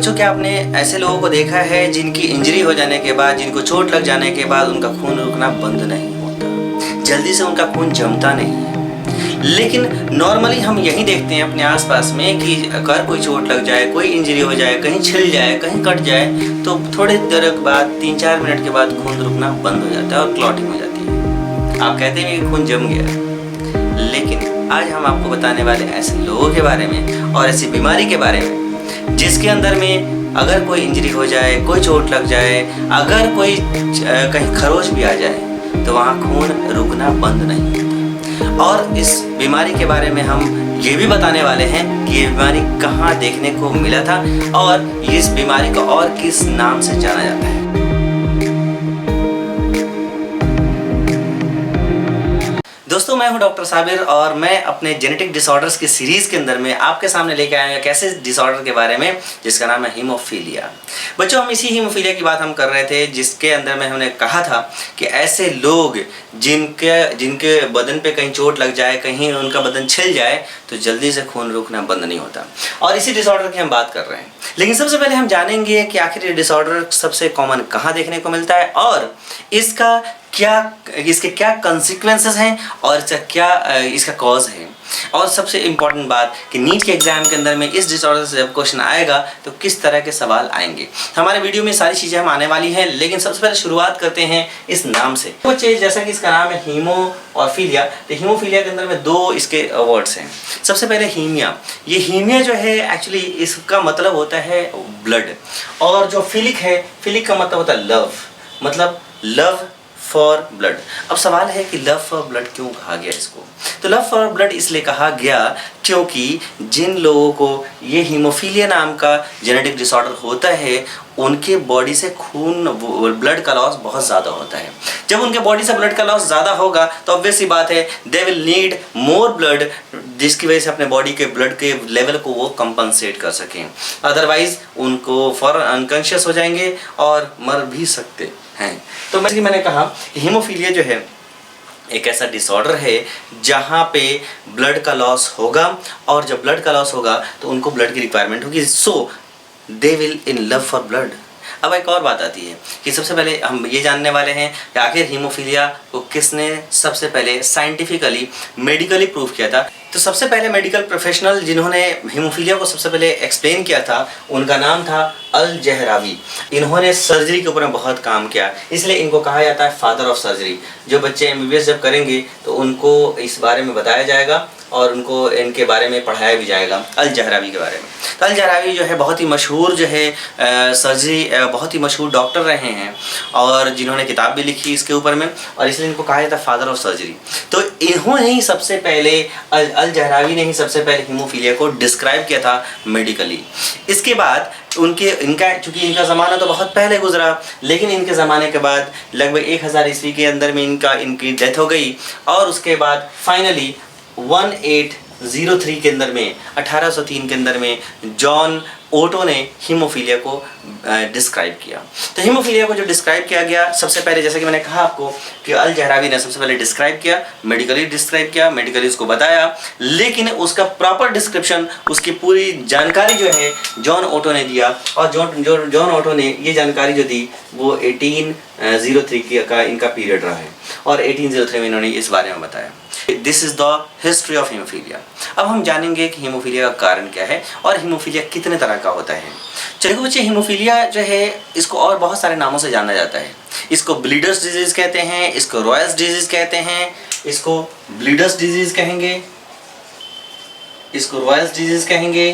बच्चों, क्या आपने ऐसे लोगों को देखा है जिनकी इंजरी हो जाने के बाद, जिनको चोट लग जाने के बाद उनका खून रुकना बंद नहीं होता, जल्दी से उनका खून जमता नहीं है। लेकिन नॉर्मली हम यही देखते हैं अपने आसपास में कि अगर कोई चोट लग जाए, कोई इंजरी हो जाए, कहीं छिल जाए, कहीं कट जाए, तो थोड़ी देर के बाद 3-4 मिनट के बाद खून रुकना बंद हो जाता है और क्लॉटिंग हो जाती है। आप कहते हैं कि खून जम गया, लेकिन आज हम आपको बताने वाले ऐसे लोगों के बारे में और ऐसी बीमारी के बारे में जिसके अंदर में अगर कोई इंजरी हो जाए, कोई चोट लग जाए, अगर कोई कहीं खरोच भी आ जाए तो वहाँ खून रुकना बंद नहीं होता। और इस बीमारी के बारे में हम ये भी बताने वाले हैं कि ये बीमारी कहाँ देखने को मिला था और इस बीमारी को और किस नाम से जाना जाता है। दोस्तों, मैं हूं डॉक्टर साबिर और मैं अपने जेनेटिक डिसऑर्डर्स की सीरीज के अंदर में आपके सामने लेके आया हूं कैसे डिसऑर्डर के बारे में जिसका नाम है हीमोफीलिया। बच्चों, हम इसी हीमोफीलिया की बात हम कर रहे थे जिसके अंदर में हमने कहा था कि ऐसे लोग जिनके बदन पे कहीं चोट लग जाए, कहीं उनका बदन छिल जाए तो जल्दी से खून रुकना बंद नहीं होता, और इसी डिसऑर्डर की हम बात कर रहे हैं। लेकिन सबसे पहले हम जानेंगे कि आखिर ये डिसऑर्डर सबसे कॉमन कहाँ देखने को मिलता है और इसके क्या कंसिक्वेंसेस हैं और इसका कॉज है। और सबसे इम्पॉर्टेंट बात कि नीट के एग्जाम के अंदर में इस डिसऑर्डर से जब क्वेश्चन आएगा तो किस तरह के सवाल आएंगे। हमारे वीडियो में सारी चीज़ें हम आने वाली हैं, लेकिन सबसे पहले शुरुआत करते हैं इस नाम से। बच्चे, जैसा कि इसका नाम है हीमो और फीलिया, तो हीमोफीलिया के अंदर में दो इसके वर्ड्स हैं। सबसे पहले हीमिया। ये हीमिया जो है एक्चुअली इसका मतलब होता है ब्लड, और जो फिलिक है, फिलिक का मतलब होता है लव, मतलब लव फॉर ब्लड। अब सवाल है कि लव फॉर ब्लड क्यों कहा गया इसको? तो लव फॉर ब्लड इसलिए कहा गया क्योंकि जिन लोगों को ये हीमोफीलिया नाम का जेनेटिक डिसऑर्डर होता है उनके बॉडी से खून, ब्लड का लॉस बहुत ज़्यादा होता है। जब उनके बॉडी से ब्लड का लॉस ज़्यादा होगा तो ऑब्वियस सी बात है they will need more blood, जिसकी वजह से अपने बॉडी के ब्लड के लेवल को वो कंपनसेट कर सकें। अदरवाइज उनको फौरन अनकॉन्शियस हो जाएंगे और मर भी सकते हैं। तो मैंने कहा हीमोफीलिया जो है एक ऐसा डिसऑर्डर है जहाँ पे ब्लड का लॉस होगा, और जब ब्लड का लॉस होगा तो उनको ब्लड की रिक्वायरमेंट होगी, so they will in love for blood. अब एक और बात आती है कि सबसे पहले हम ये जानने वाले हैं कि आखिर हीमोफीलिया को किसने सबसे पहले साइंटिफिकली, मेडिकली प्रूव किया था। तो सबसे पहले मेडिकल प्रोफेशनल जिन्होंने हीमोफीलिया को सबसे पहले एक्सप्लेन किया था उनका नाम था अल जहरावी। इन्होंने सर्जरी के ऊपर बहुत काम किया, इसलिए इनको कहा जाता है फादर ऑफ सर्जरी। जो बच्चे MBBS जब करेंगे तो उनको इस बारे में बताया जाएगा और उनको इनके बारे में पढ़ाया भी जाएगा, अल जहरावी के बारे में। तो अल जहरावी जो है बहुत ही मशहूर जो है सर्जरी, बहुत ही मशहूर डॉक्टर रहे हैं और जिन्होंने किताब भी लिखी इसके ऊपर में, और इसलिए इनको कहा जाता है फादर ऑफ सर्जरी। तो इन्होंने ही सबसे पहले, अल जहरावी ने ही सबसे पहले हीमोफीलिया को डिस्क्राइब किया था मेडिकली। इसके बाद चूँकि इनका ज़माना तो बहुत पहले गुजरा, लेकिन इनके ज़माने के बाद लगभग 1000 ईस्वी के अंदर में इनकी डेथ हो गई, और उसके बाद फाइनली 1803 के अंदर में, 1803 के अंदर में जॉन ओटो ने हीमोफीलिया को डिस्क्राइब किया। तो हीमोफीलिया को जो डिस्क्राइब किया गया, सबसे पहले जैसे कि मैंने कहा आपको कि अल जहरावी ने सबसे पहले डिस्क्राइब किया, मेडिकली डिस्क्राइब किया, मेडिकली उसको बताया, लेकिन उसका प्रॉपर डिस्क्रिप्शन, उसकी पूरी जानकारी जो है जॉन ओटो ने दिया। और जॉन ओटो ने ये जानकारी जो दी वो 1803 का इनका पीरियड रहा है, और 1803 में इन्होंने इस बारे में बताया। This is the history of haemophilia. अब हम जानेंगे कि हीमोफीलिया का कारण क्या है और हीमोफीलिया कितने तरह का होता है। चलिए बच्चे, हीमोफीलिया जो है इसको और बहुत सारे नामों से जाना जाता है। इसको ब्लीडर्स डिजीज कहते हैं, इसको रॉयल्स डिजीज कहते हैं, इसको ब्लीडर्स डिजीज कहेंगे, इसको रॉयल्स डिजीज कहेंगे,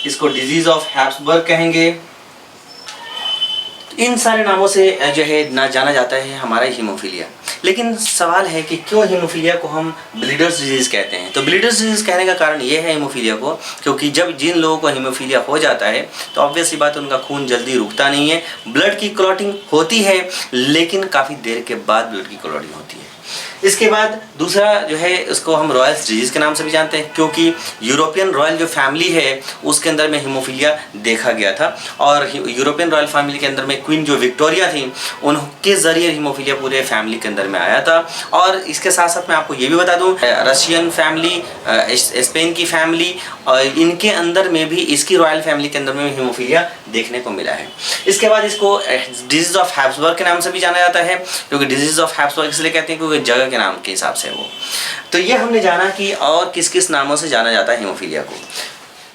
इसको डिजीज ऑफ हैब्सबर्ग कहेंगे। इन सारे नामों से जो है ना जाना जाता है हमारा हीमोफीलिया। लेकिन सवाल है कि क्यों हीमोफीलिया को हम ब्लीडर्स डिजीज़ कहते हैं। तो ब्लीडर्स डिजीज़ कहने का कारण ये है हीमोफीलिया को, क्योंकि जब जिन लोगों को हीमोफीलिया हो जाता है तो ऑब्वियस सी बात है उनका खून जल्दी रुकता नहीं है, ब्लड की क्लॉटिंग होती है लेकिन काफ़ी देर के बाद ब्लड की क्लॉटिंग होती है। इसके बाद दूसरा जो है उसको हम रॉयल्स डिजीज के नाम से भी जानते हैं, क्योंकि यूरोपियन रॉयल जो फैमिली है उसके अंदर में हीमोफीलिया देखा गया था। और यूरोपियन रॉयल फैमिली के अंदर में क्वीन जो विक्टोरिया थी उनके ज़रिए हीमोफीलिया पूरे फैमिली के अंदर में आया था। और इसके साथ साथ मैं आपको ये भी बता दूं, रशियन फैमिली, स्पेन की फैमिली, इनके अंदर में भी, इसकी रॉयल फैमिली के अंदर में भी हीमोफीलिया देखने को मिला है। इसके बाद इसको डिजीज ऑफ हैब्सबर्ग के नाम से भी जाना जाता है, क्योंकि डिजीज ऑफ हैब्सबर्ग इसलिए कहते हैं क्योंकि जगह के नाम के हिसाब से वो। तो ये हमने जाना कि और किस किस नामों से जाना जाता है हीमोफीलिया को।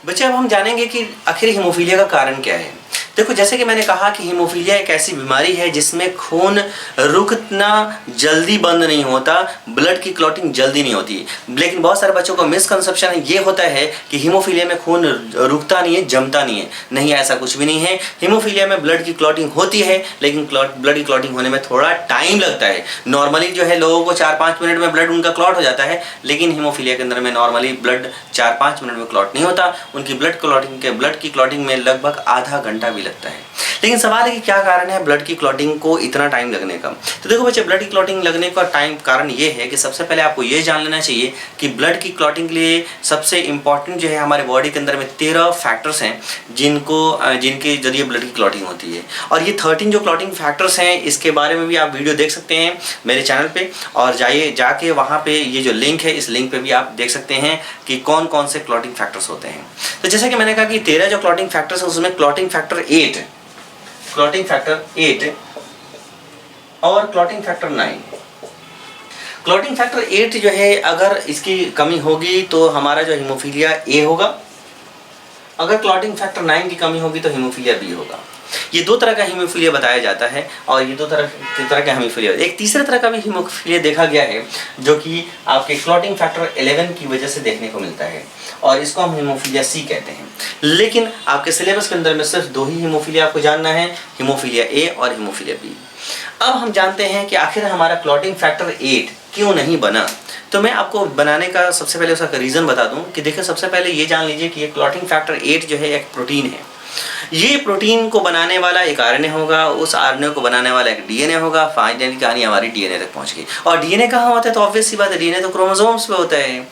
बच्चे अब हम जानेंगे कि आखिर हीमोफीलिया का कारण क्या है। देखो, जैसे कि मैंने कहा कि हीमोफीलिया एक ऐसी बीमारी है जिसमें खून रुकना जल्दी बंद नहीं होता, ब्लड की क्लॉटिंग जल्दी नहीं होती। लेकिन बहुत सारे बच्चों को मिसकंसेप्शन ये होता है कि हीमोफीलिया में खून रुकता नहीं है, जमता नहीं है। नहीं, ऐसा कुछ भी नहीं है। हीमोफीलिया में ब्लड की क्लॉटिंग होती है, लेकिन ब्लड की क्लॉटिंग होने में थोड़ा टाइम लगता है। नॉर्मली जो है लोगों को 4-5 मिनट में ब्लड उनका क्लॉट हो जाता है, लेकिन हीमोफीलिया के अंदर में नॉर्मली ब्लड 4-5 मिनट में क्लॉट नहीं होता। उनकी ब्लड की क्लॉटिंग में लगभग आधा घंटा लगता है। लेकिन सवाल है कि क्या कारण है ब्लड की क्लॉटिंग को इतना टाइम लगने का। तो देखो बच्चे, ब्लड की क्लॉटिंग लगने का कारण ये है कि सबसे पहले आपको ये जान लेना चाहिए कि ब्लड की क्लॉटिंग के लिए सबसे इंपॉर्टेंट जो है हमारे बॉडी के अंदर में 13 फैक्टर्स हैं जिनके जरिए ब्लड की क्लॉटिंग होती है। और ये 13 जो क्लॉटिंग फैक्टर्स हैं, इसके बारे में भी आप वीडियो देख सकते हैं मेरे चैनल पे, और जाके वहाँ पे ये जो लिंक है, इस लिंक पे भी आप देख सकते हैं कि कौन कौन से क्लॉटिंग फैक्टर्स होते हैं। तो जैसे कि मैंने कहा कि 13 जो क्लॉटिंग फैक्टर्स है उसमें क्लॉटिंग फैक्टर 8 और क्लॉटिंग फैक्टर 9। क्लॉटिंग फैक्टर 8 जो है, अगर इसकी कमी होगी तो हमारा जो हीमोफीलिया ए होगा, अगर क्लॉटिंग फैक्टर 9 की कमी होगी तो हीमोफीलिया बी होगा। ये दो तरह का हीमोफीलिया बताया जाता है, और ये दो तरह का हीमोफीलिया। एक तीसरे तरह का भी हीमोफीलिया देखा गया है, जो कि आपके क्लॉटिंग फैक्टर 11 की वजह से देखने को मिलता है, और इसको हम हीमोफीलिया सी कहते हैं। लेकिन आपके सिलेबस के अंदर में सिर्फ 2 ही हीमोफीलिया आपको जानना है, हीमोफीलिया ए और हीमोफीलिया बी। अब हम जानते हैं कि आखिर हमारा क्लॉटिंग फैक्टर 8 क्यों नहीं बना। तो मैं आपको बनाने का सबसे पहले उसका रीज़न बता दूं कि देखिए, सबसे पहले ये जान लीजिए कि ये क्लॉटिंग फैक्टर 8 जो है एक प्रोटीन है। ये प्रोटीन को बनाने वाला एक आरएनए होगा, उस आरएनए को बनाने वाला एक डीएनए होगा। फाइनली कहानी हमारी डीएनए तक पहुंच गई। और डीएनए कहाँ होता है? तो ऑब्वियस सी बात है, डीएनए तो क्रोमोसोम्स पे होता है।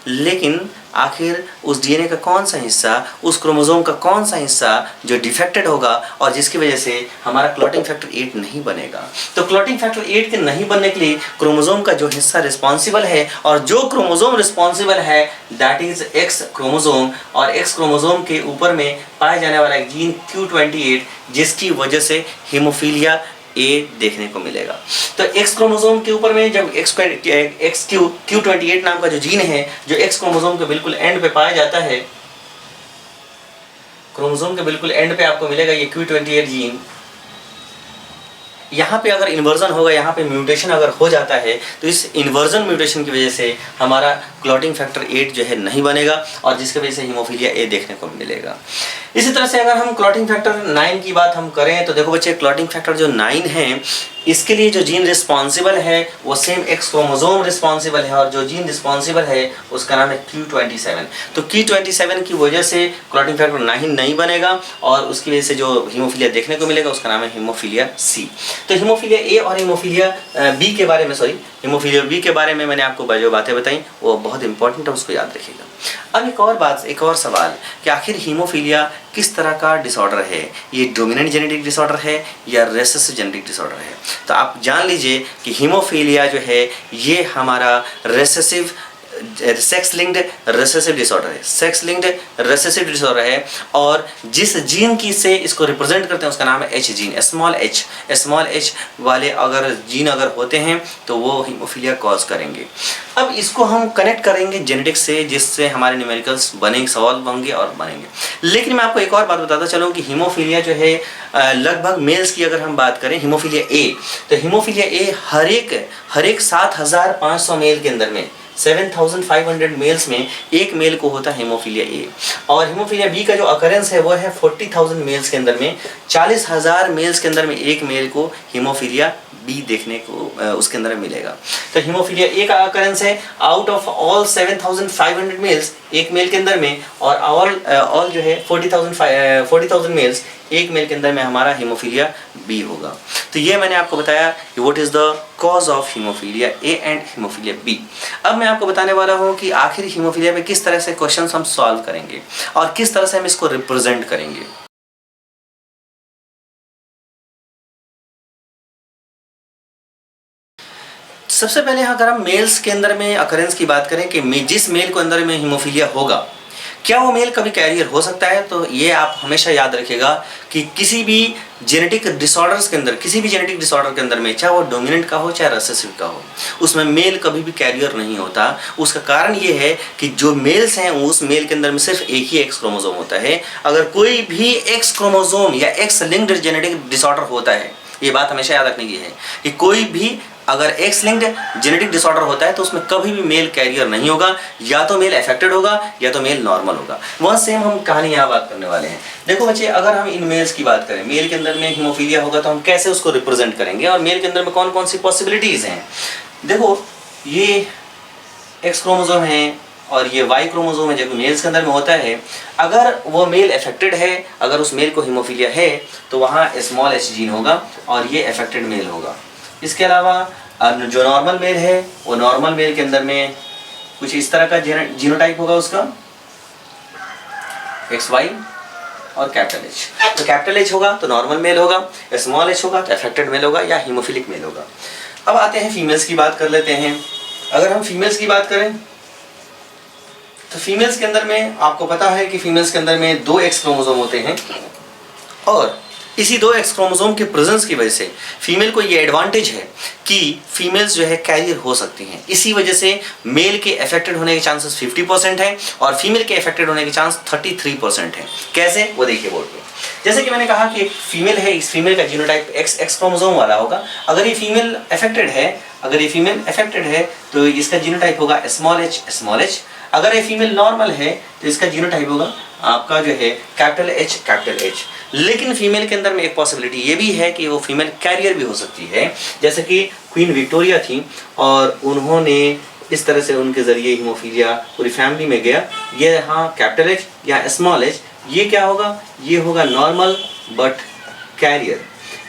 लेकिन आखिर उस डीएनए का कौन सा हिस्सा, उस क्रोमोसोम का कौन सा हिस्सा जो डिफेक्टेड होगा और जिसकी वजह से हमारा क्लॉटिंग फैक्टर 8 नहीं बनेगा। तो क्लॉटिंग फैक्टर 8 के नहीं बनने के लिए क्रोमोसोम का जो हिस्सा रिस्पॉन्सिबल है, और जो क्रोमोसोम रिस्पॉन्सिबल है दैट इज एक्स क्रोमोसोम, और एक्स क्रोमोसोम के ऊपर में पाया जाने वाला एक जीन Q28, जिसकी वजह से हीमोफीलिया ए देखने को मिलेगा। तो एक्स क्रोमोसोम के ऊपर में जब Q28 नाम का जो जीन है, जो एक्स क्रोमोसोम के बिल्कुल एंड पे पाया जाता है, क्रोमोसोम के बिल्कुल एंड पे आपको मिलेगा ये Q28 जीन। यहाँ पे अगर इन्वर्जन होगा, यहाँ पे म्यूटेशन अगर हो जाता है, तो इस इन्वर्जन म्यूटेशन की वजह से हमारा क्लॉटिंग फैक्टर 8 जो है नहीं बनेगा, और जिसकी वजह से हीमोफीलिया ए देखने को मिलेगा। इसी तरह से अगर हम क्लॉटिंग फैक्टर 9 की बात हम करें, तो देखो बच्चे, क्लॉटिंग फैक्टर जो 9 है, इसके लिए जो जीन रिस्पॉन्सिबल है वो सेम एक्स क्रोमोसोम रिस्पॉन्सिबल है, और जो जीन रिस्पॉन्सिबल है उसका नाम है Q27। तो Q27 की वजह से क्लॉटिंग फैक्टर 9 नहीं बनेगा, और उसकी वजह से जो हीमोफीलिया देखने को मिलेगा उसका नाम है हीमोफीलिया सी। तो हीमोफीलिया ए और हीमोफीलिया बी के बारे में हीमोफीलिया बी के बारे में मैंने आपको जो बातें बताई वो बहुत इंपॉर्टेंट है, उसको याद रखिएगा। अब एक और सवाल कि आखिर हीमोफीलिया किस तरह का डिसऑर्डर है? ये डोमिनेंट जेनेटिक डिसऑर्डर है या रेसेसिव जेनेटिक डिसऑर्डर है? तो आप जान लीजिए कि हीमोफीलिया जो है ये हमारा recessive sex linked recessive disorder है। सेक्स लिंक्ड रेसेसिव डिसऑर्डर है, और जिस जीन की से इसको रिप्रेजेंट करते हैं उसका नाम है एच जीन। स्मॉल एच वाले अगर जीन अगर होते हैं तो वो हीमोफीलिया कॉज करेंगे। अब इसको हम कनेक्ट करेंगे जेनेटिक्स से, जिससे हमारे न्यूमेरिकल्स सॉल्व होंगे और बनेंगे। लेकिन मैं आपको एक और बात बताता चलूँ कि हीमोफीलिया जो है लगभग मेल्स की अगर हम बात करें, हीमोफीलिया ए, तो हीमोफीलिया ए हर एक 7,500 मेल के अंदर में 7,500 मेल्स में एक मेल को होता है हीमोफीलिया ए। और हीमोफीलिया बी का जो अकरेंस है वो है 40,000 मेल्स के अंदर में, 40,000 मेल्स के अंदर में एक मेल को हीमोफीलिया बी देखने को उसके अंदर मिलेगा। तो हीमोफीलिया ए का अकरेंस है आउट ऑफ ऑल 7,500 मेल्स एक मेल के अंदर में, और ऑल जो है 40,000 मेल्स एक मेल के अंदर में हमारा हीमोफीलिया बी होगा। तो ये मैंने आपको बताया कि what is the cause of haemophilia A and haemophilia B. अब मैं आपको बताने वाला हूँ कि आखिर हीमोफीलिया में किस तरह से क्वेश्चन हम सॉल्व करेंगे और किस तरह से हम इसको रिप्रेजेंट करेंगे। सबसे पहले अगर हम मेल्स के अंदर में अकरेंस की बात करें कि जिस मेल को अंदर में हीमोफीलिया होगा, क्या वो मेल कभी कैरियर हो सकता है? तो ये आप हमेशा याद रखिएगा कि किसी भी जेनेटिक डिसऑर्डर्स के अंदर, किसी भी जेनेटिक डिसऑर्डर के अंदर में, चाहे वो डोमिनेंट का हो चाहे रिसेसिव का हो, उसमें मेल कभी भी कैरियर नहीं होता। उसका कारण ये है कि जो मेल्स हैं उस मेल के अंदर में सिर्फ एक ही एक्स क्रोमोसोम होता है। अगर कोई भी एक्स क्रोमोसोम या एक्स लिंक्ड जेनेटिक डिसऑर्डर होता है, ये बात हमेशा याद रखने की है कि कोई भी अगर एक्स लिंक्ड जेनेटिक डिसऑर्डर होता है तो उसमें कभी भी मेल कैरियर नहीं होगा, या तो मेल अफेक्टेड होगा या तो मेल नॉर्मल होगा। वह सेम हम कहानी यहाँ बात करने वाले हैं। देखो बच्चे, अगर हम इन मेल्स की बात करें, मेल के अंदर में हीमोफीलिया होगा तो हम कैसे उसको रिप्रेजेंट करेंगे और मेल के अंदर में कौन कौन सी पॉसिबिलिटीज़ हैं। देखो, ये एक्स क्रोमोसोम है और ये वाई क्रोमोसोम है जो मेल्स के अंदर में होता है। अगर वो मेल अफेक्टेड है, अगर उस मेल को हीमोफीलिया है तो वहाँ स्मॉल एच जीन होगा और ये अफेक्टेड मेल होगा। इसके अलावा जो नॉर्मल मेल है वो नॉर्मल मेल के अंदर में कुछ इस तरह का जीनोटाइप होगा उसका, एक्स वाई और कैपिटल एच। तो कैपिटल एच होगा तो नॉर्मल मेल होगा, स्मॉल एच होगा तो अफेक्टेड मेल होगा या हीमोफिलिक मेल होगा। अब आते हैं फीमेल्स की बात कर लेते हैं। अगर हम फीमेल्स की बात करें तो फीमेल्स के अंदर में आपको पता है कि फीमेल्स के अंदर में 2 एक्स क्रोमोसोम होते हैं और इसी 2 एक्स क्रोमोसोम के प्रेजेंस की वजह से फीमेल को ये एडवांटेज है कि फीमेल्स जो है कैरियर हो सकती हैं। इसी वजह से मेल के अफेक्टेड होने के चांसेस 50% हैं और फीमेल के अफेक्टेड होने के चांस 33% हैं। कैसे, वो देखिए बोर्ड पे। जैसे कि मैंने कहा कि एक फीमेल है, इस फीमेल का जीनोटाइप एक्स क्रोमोसोम वाला होगा। अगर ये फीमेल अफेक्टेड है, तो इसका जीनोटाइप होगा स्मॉल एच। अगर ये फीमेल नॉर्मल है तो इसका जीनोटाइप होगा आपका जो है कैपिटल एच। लेकिन फीमेल के अंदर में एक पॉसिबिलिटी ये भी है कि वो फीमेल कैरियर भी हो सकती है। जैसे कि क्वीन विक्टोरिया थी और उन्होंने इस तरह से उनके ज़रिए हीमोफीलिया पूरी फैमिली में गया। ये यहाँ कैपिटल एच या स्मॉल एच, ये क्या होगा, ये होगा नॉर्मल बट कैरियर।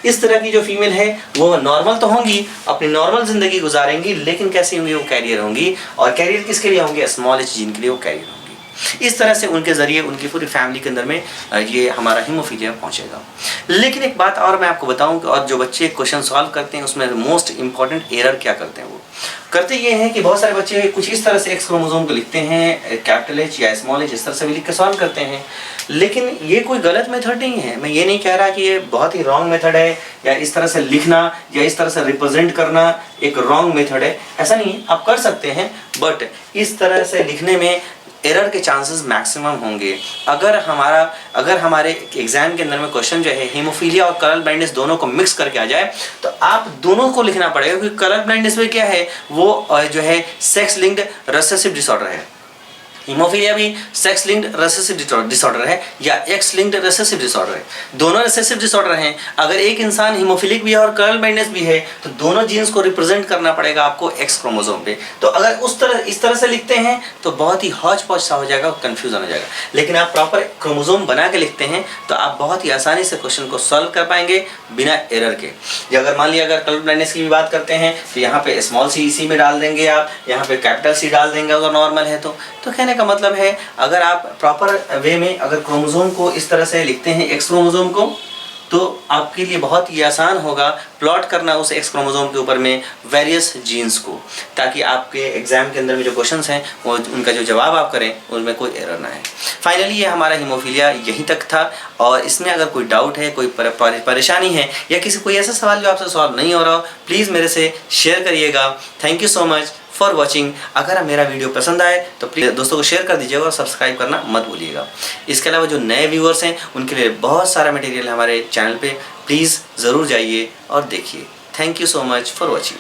इस तरह की जो फीमेल है वो नॉर्मल तो होंगी, अपनी नॉर्मल जिंदगी गुजारेंगी, लेकिन कैसी होंगी, वो कैरियर होंगी। और कैरियर किसके लिए होंगे, स्मॉल एच जीन के लिए वो कैरियर होंगी। इस तरह से उनके ज़रिए उनकी पूरी फैमिली के अंदर में ये हमारा हीमोफीलिया पहुंचेगा। लेकिन एक बात और मैं आपको बताऊं कि और जो बच्चे क्वेश्चन सॉल्व करते हैं उसमें मोस्ट इंपॉर्टेंट एरर क्या करते हैं, वो करते ये हैं कि बहुत सारे बच्चे कुछ इस तरह से एक्स क्रोमोसोम को लिखते हैं, कैपिटल एच या स्मॉल एच, इस तरह से भी लिख के सॉल्व करते हैं। लेकिन ये कोई गलत मेथड नहीं है। मैं ये नहीं कह रहा कि ये बहुत ही रॉन्ग मेथड है या इस तरह से लिखना या इस तरह से रिप्रेजेंट करना एक रॉन्ग मेथड है, ऐसा नहीं है। आप कर सकते हैं, बट इस तरह से लिखने में एरर के चांसेस मैक्सिमम होंगे। अगर हमारे एग्जाम के अंदर में क्वेश्चन जो है हीमोफीलिया और कलर ब्लाइंडनेस दोनों को मिक्स करके आ जाए तो आप दोनों को लिखना पड़ेगा, क्योंकि कलर ब्लाइंडनेस में क्या है, वो जो है सेक्स लिंक्ड रिसेसिव डिसऑर्डर है। हीमोफीलिया भी सेक्स लिंक्ड रिसेसिव डिसऑर्डर है या एक्स लिंक्ड रिसेसिव डिसऑर्डर है। दोनों रिसेसिव डिसऑर्डर हैं। अगर एक इंसान हीमोफिलिक भी है और कलर ब्लाइंडनेस भी है तो दोनों जीन्स को रिप्रेजेंट करना पड़ेगा आपको एक्स क्रोमोसोम पे। तो अगर इस तरह से लिखते हैं तो बहुत ही हौच पौच सा हो जाएगा, कंफ्यूजन हो जाएगा। लेकिन आप प्रॉपर क्रोमोसोम बना के लिखते हैं तो आप बहुत ही आसानी से क्वेश्चन को सॉल्व कर पाएंगे बिना एरर के। अगर मान लिया अगर कलर ब्लाइंडनेस की भी बात करते हैं तो यहाँ पे स्मॉल सी इसी में डाल देंगे, आप यहाँ पे कैपिटल सी डाल देंगे अगर नॉर्मल है तो कहने का मतलब है अगर आप प्रॉपर वे में अगर क्रोमोसोम को इस तरह से लिखते हैं एक्स क्रोमोसोम को, तो आपके लिए बहुत ही आसान होगा प्लॉट करना उस एक्स क्रोमोसोम के ऊपर में वेरियस जीन्स को, ताकि आपके एग्जाम के अंदर में जो क्वेश्चंस हैं वो उनका जो जवाब आप करें उनमें कोई एरर ना है। फाइनली ये हमारा हीमोफीलिया यहीं तक था, और इसमें अगर कोई डाउट है, कोई परेशानी है या कोई ऐसा सवाल जो आपसे सॉल्व नहीं हो रहा हो, प्लीज़ मेरे से शेयर करिएगा। Thank you so much for watching. अगर मेरा वीडियो पसंद आए तो प्लीज़ दोस्तों को शेयर कर दीजिएगा और सब्सक्राइब करना मत भूलिएगा। इसके अलावा जो नए व्यूअर्स हैं उनके लिए बहुत सारा मटेरियल हमारे चैनल पे, प्लीज़ ज़रूर जाइए और देखिए। Thank you so much for watching.